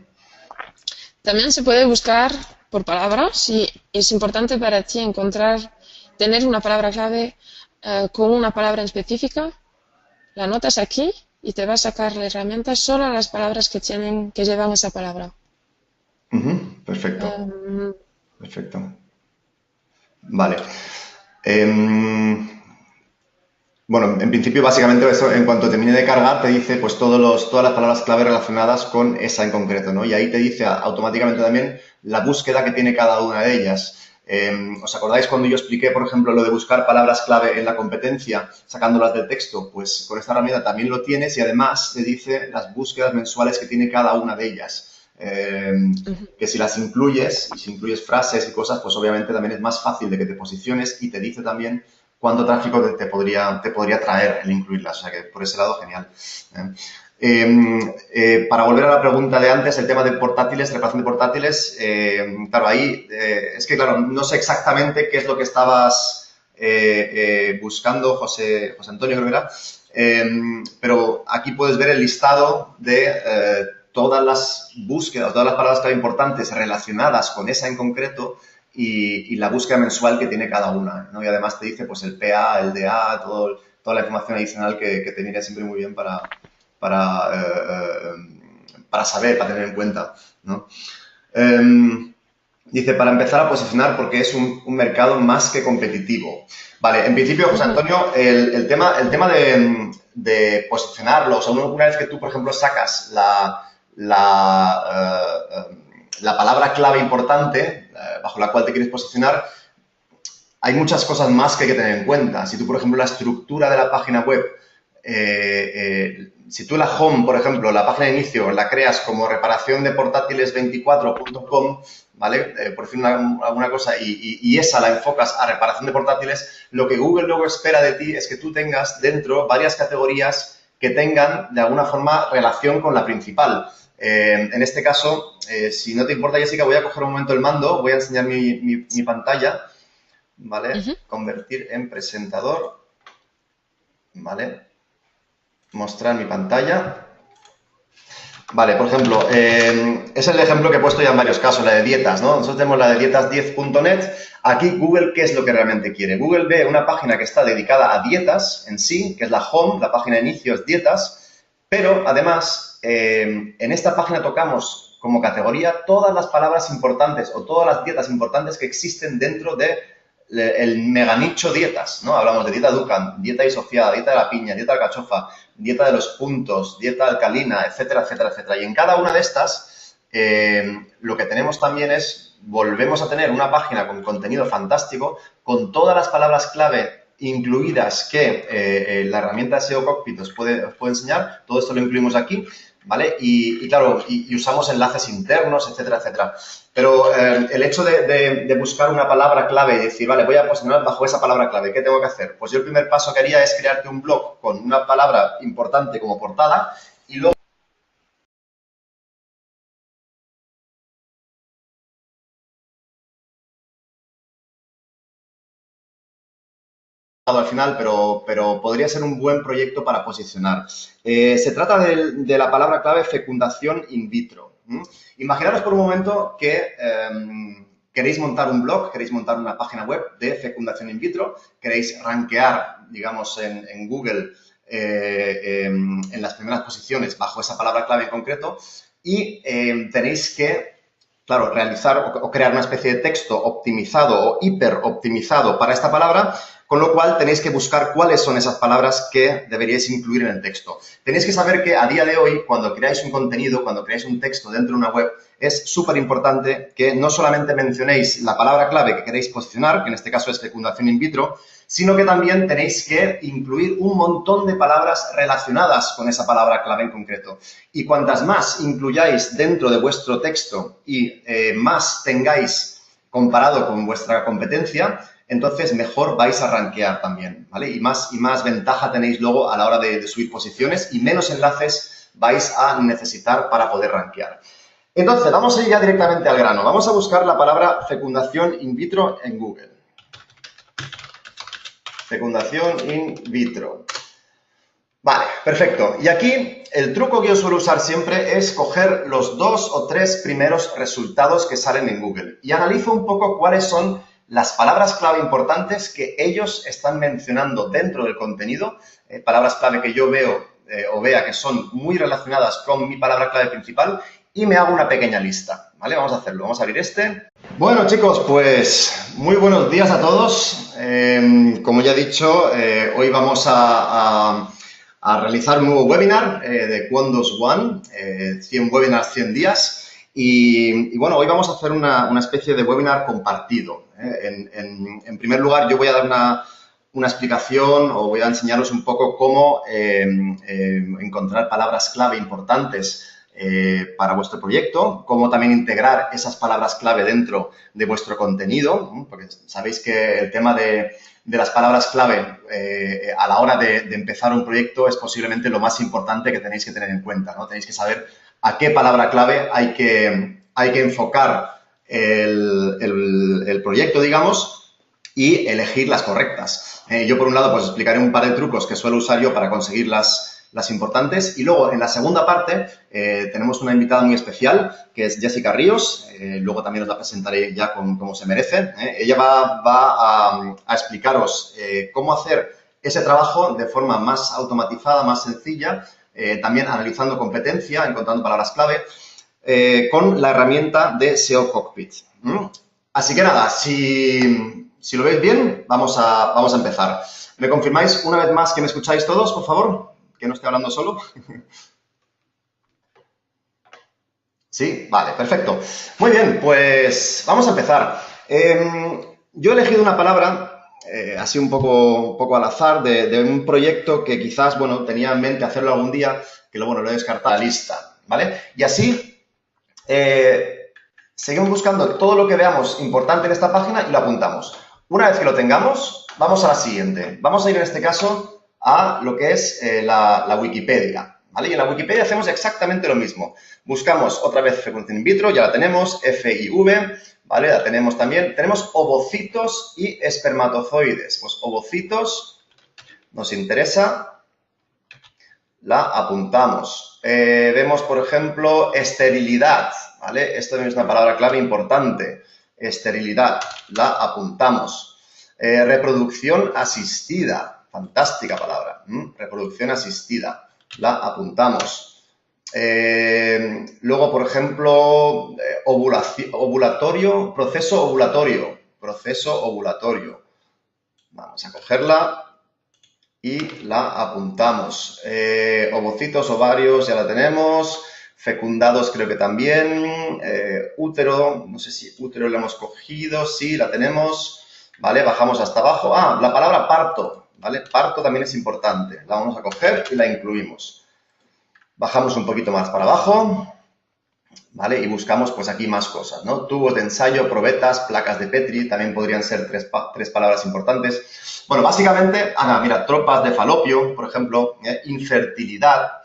También se puede buscar por palabras y es importante para ti tener una palabra clave con una palabra en específica. La anotas aquí y te va a sacar la herramienta solo las palabras que llevan esa palabra. Perfecto, Em, perfecto. Vale. Em, bueno, en principio, básicamente, eso, en cuanto termine de cargar, te dice pues todas las palabras clave relacionadas con esa en concreto, ¿no? Y ahí te dice automáticamente también la búsqueda que tiene cada una de ellas. ¿Os acordáis cuando yo expliqué, por ejemplo, lo de buscar palabras clave en la competencia, sacándolas del texto? Pues con esta herramienta también lo tienes y además te dice las búsquedas mensuales que tiene cada una de ellas. Que si las incluyes, y si incluyes frases y cosas, pues obviamente también es más fácil de que te posiciones y te dice también cuánto tráfico te podría traer el incluirlas. O sea que por ese lado, genial. Para volver a la pregunta de antes, el tema de portátiles, reparación de portátiles, claro, ahí es que, claro, no sé exactamente qué es lo que estabas buscando, José Antonio, creo que era, pero aquí puedes ver el listado de todas las búsquedas, todas las palabras clave importantes relacionadas con esa en concreto y la búsqueda mensual que tiene cada una, ¿no? Y además te dice pues el PA, el DA, toda la información adicional que te viene siempre muy bien para saber, para tener en cuenta, ¿no? Dice, para empezar a posicionar porque es un mercado más que competitivo. Vale, en principio, José Antonio, el tema de posicionarlo, o sea, una vez que tú, por ejemplo, sacas la palabra clave importante bajo la cual te quieres posicionar, hay muchas cosas más que hay que tener en cuenta. Si tú, por ejemplo, la estructura de la página web, si tú la home, por ejemplo, la página de inicio, la creas como reparaciondeportátiles24.com, ¿vale? Por decir alguna cosa, y esa la enfocas a reparación de portátiles, lo que Google luego espera de ti es que tú tengas dentro varias categorías que tengan, de alguna forma, relación con la principal. En este caso, si no te importa, Jessica, voy a coger un momento el mando, voy a enseñar mi pantalla, ¿vale? Convertir en presentador, ¿vale? Mostrar mi pantalla. Vale, por ejemplo, es el ejemplo que he puesto ya en varios casos, la de dietas, ¿no? Nosotros tenemos la de dietas10.net. Aquí Google, ¿qué es lo que realmente quiere? Google ve una página que está dedicada a dietas en sí, que es la home, la página de inicio es dietas, pero además en esta página tocamos como categoría todas las palabras importantes o todas las dietas importantes que existen dentro de el meganicho dietas, ¿no? Hablamos de dieta Dukan, dieta disociada, dieta de la piña, dieta de la alcachofa, dieta de los puntos, dieta alcalina, etcétera, etcétera, etcétera. Y en cada una de estas, lo que tenemos también es, volvemos a tener una página con contenido fantástico, con todas las palabras clave incluidas que la herramienta SEO Cockpit os puede enseñar. Todo esto lo incluimos aquí, ¿vale? Y claro, y usamos enlaces internos, etcétera, etcétera. Pero el hecho de buscar una palabra clave y decir, vale, voy a posicionar bajo esa palabra clave, ¿qué tengo que hacer? Pues yo el primer paso que haría es crearte un blog con una palabra importante como portada y luego al final, pero podría ser un buen proyecto para posicionar. Se trata de la palabra clave fecundación in vitro. Imaginaros por un momento que queréis montar un blog, queréis montar una página web de fecundación in vitro, queréis rankear, digamos, en Google en las primeras posiciones bajo esa palabra clave en concreto y tenéis que, claro, realizar o crear una especie de texto optimizado o hiper optimizado para esta palabra, con lo cual tenéis que buscar cuáles son esas palabras que deberíais incluir en el texto. Tenéis que saber que a día de hoy, cuando creáis un contenido, cuando creáis un texto dentro de una web, es súper importante que no solamente mencionéis la palabra clave que queréis posicionar, que en este caso es fecundación in vitro, sino que también tenéis que incluir un montón de palabras relacionadas con esa palabra clave en concreto. Y cuantas más incluyáis dentro de vuestro texto y más tengáis comparado con vuestra competencia, entonces mejor vais a rankear también, ¿vale? Y más ventaja tenéis luego a la hora de subir posiciones y menos enlaces vais a necesitar para poder rankear. Entonces, vamos a ir ya directamente al grano. Vamos a buscar la palabra fecundación in vitro en Google. Fecundación in vitro. Vale, perfecto. Y aquí el truco que yo suelo usar siempre es coger los 2 o 3 primeros resultados que salen en Google y analizo un poco cuáles son las palabras clave importantes que ellos están mencionando dentro del contenido, palabras clave que yo veo o vea que son muy relacionadas con mi palabra clave principal y me hago una pequeña lista, ¿vale? Vamos a hacerlo, vamos a abrir este. Bueno, chicos, pues muy buenos días a todos. Como ya he dicho, hoy vamos a realizar un nuevo webinar de Quondos One, 100 webinars, 100 días. Y bueno, hoy vamos a hacer una especie de webinar compartido. En primer lugar, yo voy a dar una explicación o voy a enseñaros un poco cómo encontrar palabras clave importantes para vuestro proyecto, cómo también integrar esas palabras clave dentro de vuestro contenido, porque sabéis que el tema de las palabras clave a la hora de empezar un proyecto es posiblemente lo más importante que tenéis que tener en cuenta, ¿no? Tenéis que saber a qué palabra clave hay que enfocar el proyecto, digamos, y elegir las correctas. Yo, por un lado, pues explicaré un par de trucos que suelo usar yo para conseguir las importantes. Y luego, en la segunda parte, tenemos una invitada muy especial, que es Jessica Ríos. Luego también os la presentaré ya como se merece. Ella va a explicaros cómo hacer ese trabajo de forma más automatizada, más sencilla, también analizando competencia, encontrando palabras clave, con la herramienta de SEO Cockpit. Así que nada, si lo veis bien, vamos a empezar. ¿Me confirmáis una vez más que me escucháis todos, por favor? Que no estoy hablando solo. Sí, vale, perfecto. Muy bien, pues vamos a empezar. Yo he elegido una palabra, así un poco al azar, de un proyecto que quizás, bueno, tenía en mente hacerlo algún día, que luego lo he descartado de la lista, ¿vale? Y así seguimos buscando todo lo que veamos importante en esta página y lo apuntamos. Una vez que lo tengamos, vamos a la siguiente. Vamos a ir en este caso a lo que es la Wikipedia, ¿vale? Y en la Wikipedia hacemos exactamente lo mismo. Buscamos otra vez fecundación in vitro, ya la tenemos, FIV, ¿vale? La tenemos también. Tenemos ovocitos y espermatozoides. Pues ovocitos nos interesa, la apuntamos. Vemos, por ejemplo, esterilidad, ¿vale? Esto es una palabra clave importante. Esterilidad, la apuntamos. Reproducción asistida, fantástica palabra. Reproducción asistida, la apuntamos. Luego, por ejemplo, ovulatorio, proceso ovulatorio. Vamos a cogerla y la apuntamos. Ovocitos, ovarios, ya la tenemos. Fecundados creo que también. Útero, no sé si útero lo hemos cogido. Sí, la tenemos. ¿Vale? Bajamos hasta abajo. Ah, la palabra parto, ¿vale? Parto también es importante. La vamos a coger y la incluimos. Bajamos un poquito más para abajo, ¿vale? Y buscamos, pues, aquí más cosas, ¿no? Tubos de ensayo, probetas, placas de Petri, también podrían ser tres palabras importantes. Bueno, básicamente, mira, tropas de falopio, por ejemplo, infertilidad,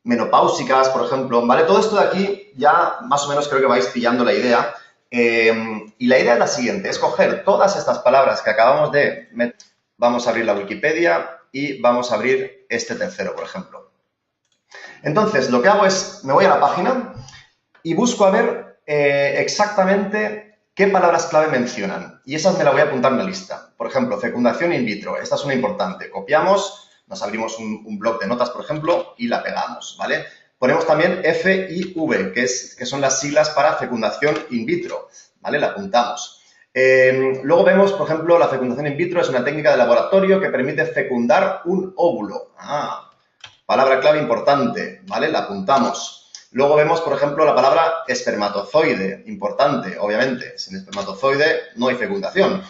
menopáusicas, por ejemplo, ¿vale? Todo esto de aquí ya más o menos creo que vais pillando la idea. Y la idea es la siguiente, es coger todas estas palabras que acabamos de meter. Vamos a abrir la Wikipedia y vamos a abrir este tercero, por ejemplo. Entonces, lo que hago es, me voy a la página y busco a ver exactamente qué palabras clave mencionan. Y esas me las voy a apuntar en la lista. Por ejemplo, fecundación in vitro. Esta es una importante. Copiamos, nos abrimos un bloc de notas, por ejemplo, y la pegamos, ¿vale? Ponemos también FIV, que son las siglas para fecundación in vitro, ¿vale? La apuntamos. Luego vemos, por ejemplo, la fecundación in vitro es una técnica de laboratorio que permite fecundar un óvulo. Palabra clave importante, ¿vale? La apuntamos. Luego vemos, por ejemplo, la palabra espermatozoide, importante, obviamente. Sin espermatozoide no hay fecundación.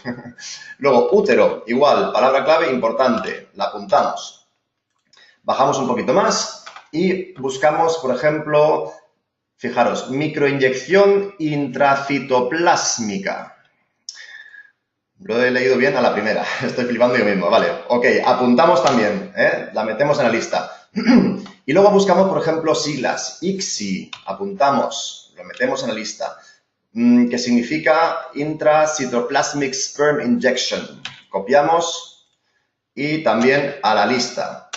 Luego, útero, igual, palabra clave importante, la apuntamos. Bajamos un poquito más y buscamos, por ejemplo, fijaros, microinyección intracitoplásmica. Lo he leído bien a la primera, estoy flipando yo mismo, vale. Ok, apuntamos también, la metemos en la lista. Y luego buscamos, por ejemplo, siglas, ICSI, apuntamos, lo metemos en la lista, que significa Intracytoplasmic Sperm Injection, copiamos y también a la lista.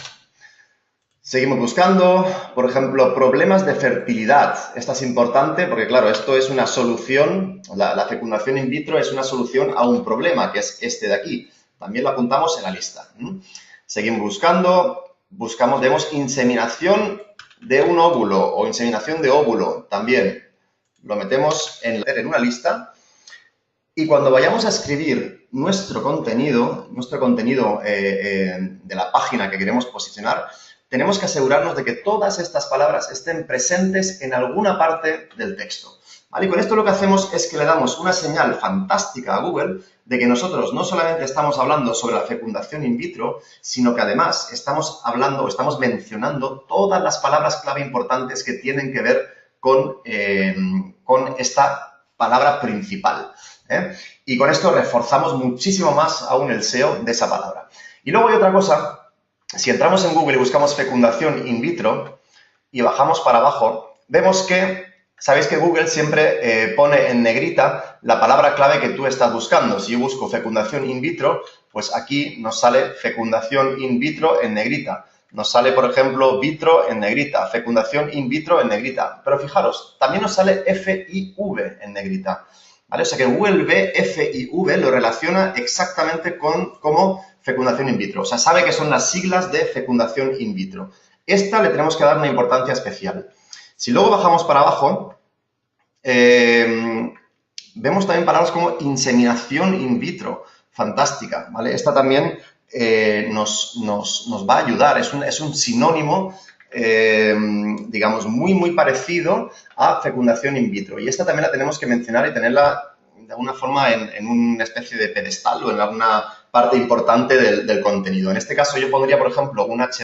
Seguimos buscando, por ejemplo, problemas de fertilidad. Esta es importante porque, claro, esto es una solución, la fecundación in vitro es una solución a un problema, que es este de aquí. También lo apuntamos en la lista. Seguimos buscando, vemos inseminación de un óvulo o inseminación de óvulo. También lo metemos en una lista. Y cuando vayamos a escribir nuestro contenido de la página que queremos posicionar, tenemos que asegurarnos de que todas estas palabras estén presentes en alguna parte del texto. ¿Vale? Y con esto lo que hacemos es que le damos una señal fantástica a Google de que nosotros no solamente estamos hablando sobre la fecundación in vitro, sino que además estamos hablando o estamos mencionando todas las palabras clave importantes que tienen que ver con esta palabra principal. Y con esto reforzamos muchísimo más aún el SEO de esa palabra. Y luego hay otra cosa. Si entramos en Google y buscamos fecundación in vitro y bajamos para abajo, vemos que, sabéis que Google siempre pone en negrita la palabra clave que tú estás buscando. Si yo busco fecundación in vitro, pues aquí nos sale fecundación in vitro en negrita. Nos sale, por ejemplo, vitro en negrita, fecundación in vitro en negrita. Pero fijaros, también nos sale FIV en negrita. ¿Vale? O sea que Google ve FIV, lo relaciona exactamente como fecundación in vitro. O sea, sabe que son las siglas de fecundación in vitro. Esta le tenemos que dar una importancia especial. Si luego bajamos para abajo, vemos también palabras como inseminación in vitro. Fantástica, ¿vale? Esta también nos va a ayudar. Es un sinónimo, digamos, muy parecido a fecundación in vitro. Y esta también la tenemos que mencionar y tenerla de alguna forma en una especie de pedestal o en alguna parte importante del contenido. En este caso yo pondría, por ejemplo, un